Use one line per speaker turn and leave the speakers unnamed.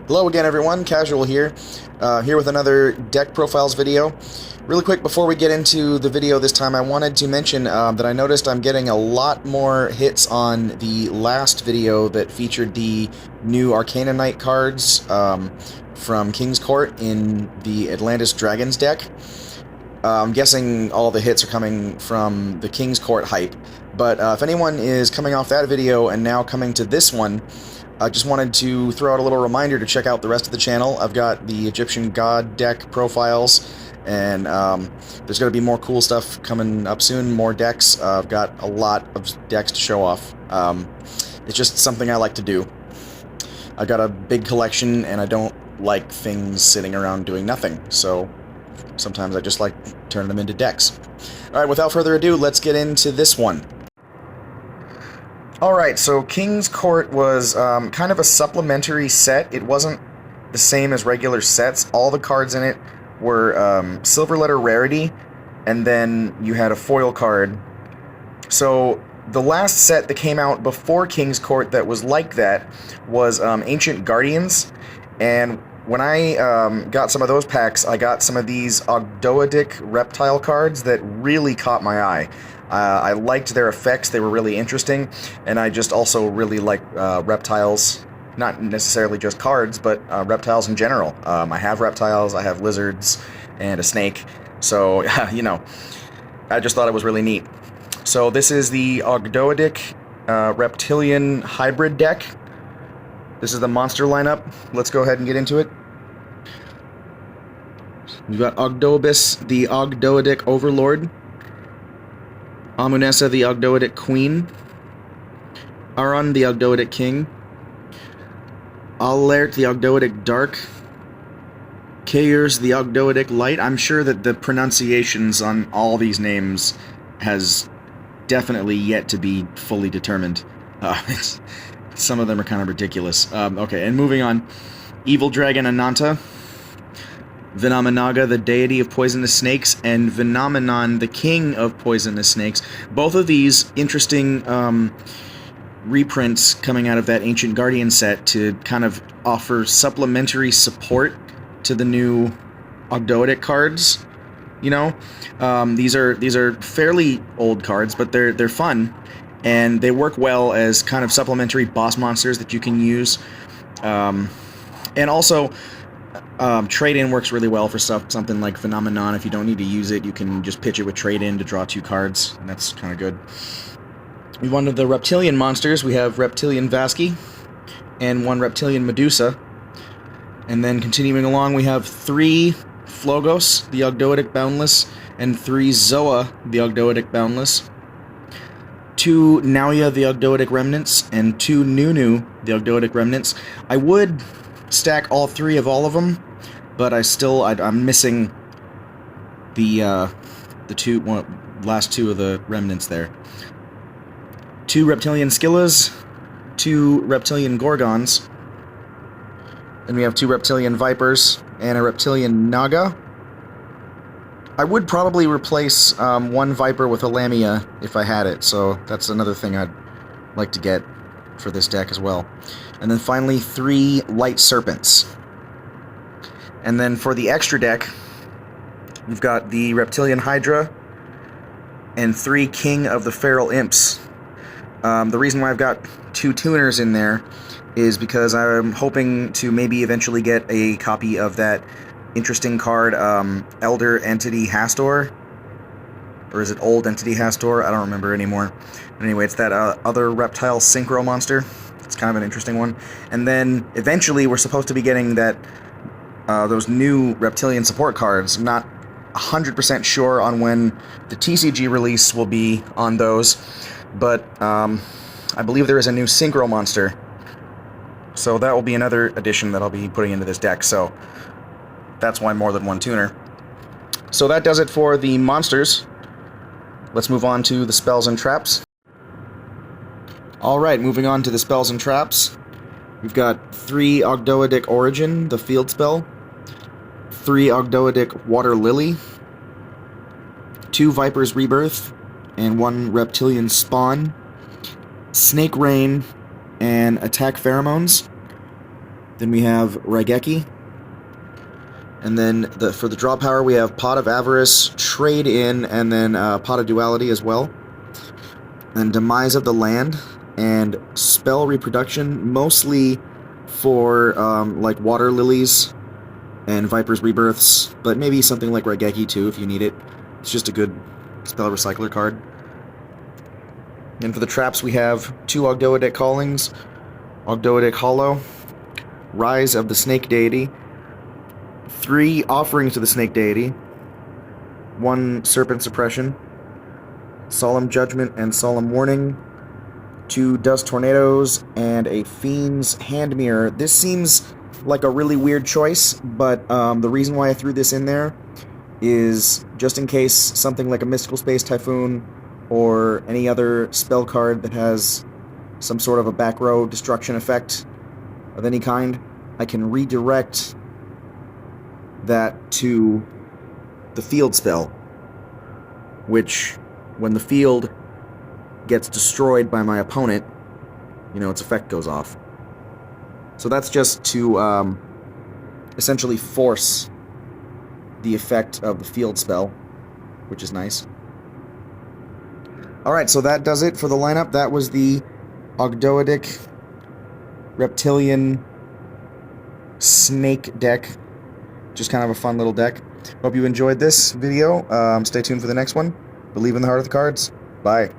Hello again, everyone. Casual here, here with another deck profiles video. Really quick, before we get into the video this time, I wanted to mention that I noticed I'm getting a lot more hits on the last video that featured the new Arcana Knight cards from King's Court in the Atlantis Dragons deck. I'm guessing all the hits are coming from the King's Court hype, but if anyone is coming off that video and now coming to this one, I just wanted to throw out a little reminder to check out the rest of the channel. I've got the Egyptian God deck profiles, and there's going to be more cool stuff coming up soon, more decks. I've got a lot of decks to show off. It's just something I like to do. I've got a big collection, and I don't like things sitting around doing nothing, so sometimes I just like turning them into decks. Alright, without further ado, let's get into this one. Alright, so King's Court was kind of a supplementary set. It wasn't the same as regular sets. All the cards in it were silver letter rarity, and then you had a foil card. So the last set that came out before King's Court that was like that was Ancient Guardians, and when I got some of those packs, I got some of these Ogdoadic reptile cards that really caught my eye. I liked their effects, they were really interesting, and I just also really like reptiles, not necessarily just cards, but reptiles in general. I have reptiles, I have lizards, and a snake, so, you know, I just thought it was really neat. So this is the Ogdoadic Reptilian Hybrid deck. This is the monster lineup. Let's go ahead and get into it. We've got Ogdoabus, the Ogdoadic Overlord. Amunessa, the Ogdoadic Queen. Aron, the Ogdoadic King. Alert, the Ogdoadic Dark. Kayers, the Ogdoadic Light. I'm sure that the pronunciations on all these names has definitely yet to be fully determined. Some of them are kind of ridiculous. Okay, and moving on. Evil Dragon Ananta. Venomanaga, the deity of poisonous snakes, and Venomenon, the king of poisonous snakes. Both of these interesting reprints coming out of that Ancient Guardian set to kind of offer supplementary support to the new Ogdoadic cards. You know, these are fairly old cards, but they're fun, and they work well as kind of supplementary boss monsters that you can use. And also, trade-in works really well for something like Phenomenon. If you don't need to use it, you can just pitch it with trade-in to draw 2 cards, and that's kind of good. We one of the Reptilian monsters. We have Reptilian Vasky and 1 Reptilian Medusa. And then continuing along, we have 3 Flogos, the Ogdoadic Boundless, and 3 Zoa, the Ogdoadic Boundless. 2 Nauya, the Ogdoadic Remnants, and 2 Nunu, the Ogdoadic Remnants. I would stack all 3 of all of them, but I'm missing the last 2 of the remnants there. 2 Reptilian Skillas, 2 Reptilian Gorgons, and we have 2 Reptilian Vipers and a Reptilian Naga. I would probably replace 1 Viper with a Lamia if I had it, so that's another thing I'd like to get for this deck as well. And then finally 3 Light Serpents. And then for the extra deck, we've got the Reptilian Hydra and 3 King of the Feral Imps. The reason why I've got 2 tuners in there is because I'm hoping to maybe eventually get a copy of that interesting card, Elder Entity Hastor. Or is it Old Entity Hastor? I don't remember anymore. But anyway, it's that other reptile synchro monster. It's kind of an interesting one. And then eventually we're supposed to be getting that those new Reptilian support cards. I'm not 100% sure on when the TCG release will be on those, but I believe there is a new synchro monster. So that will be another addition that I'll be putting into this deck. So that's why more than 1 tuner. So that does it for the monsters. Let's move on to the spells and traps. Alright, moving on to the spells and traps. We've got 3 Ogdoadic Origin, the field spell. 3 Ogdoadic Water Lily. 2 Viper's Rebirth, and 1 Reptilian Spawn. Snake Rain, and Attack Pheromones. Then we have Raigeki. And then for the draw power, we have Pot of Avarice, Trade In, and then Pot of Duality as well. And Demise of the Land, and Spell Reproduction, mostly for like Water Lilies and Viper's Rebirths, but maybe something like Raigeki too if you need it. It's just a good spell recycler card. And for the traps, we have 2 Ogdoadic Callings, Ogdoadic Hollow, Rise of the Snake Deity, 3 Offerings to the Snake Deity, 1 Serpent Suppression, Solemn Judgment and Solemn Warning, 2 Dust Tornadoes, and a Fiend's Hand Mirror. This seems like a really weird choice, but the reason why I threw this in there is just in case something like a Mystical Space Typhoon or any other spell card that has some sort of a back row destruction effect of any kind, I can redirect that to the field spell, which, when the field gets destroyed by my opponent, you know, its effect goes off. So that's just to essentially force the effect of the field spell, which is nice. Alright, so that does it for the lineup. That was the Ogdoadic Reptilian Snake deck. Just kind of a fun little deck. Hope you enjoyed this video. Stay tuned for the next one. Believe in the heart of the cards. Bye.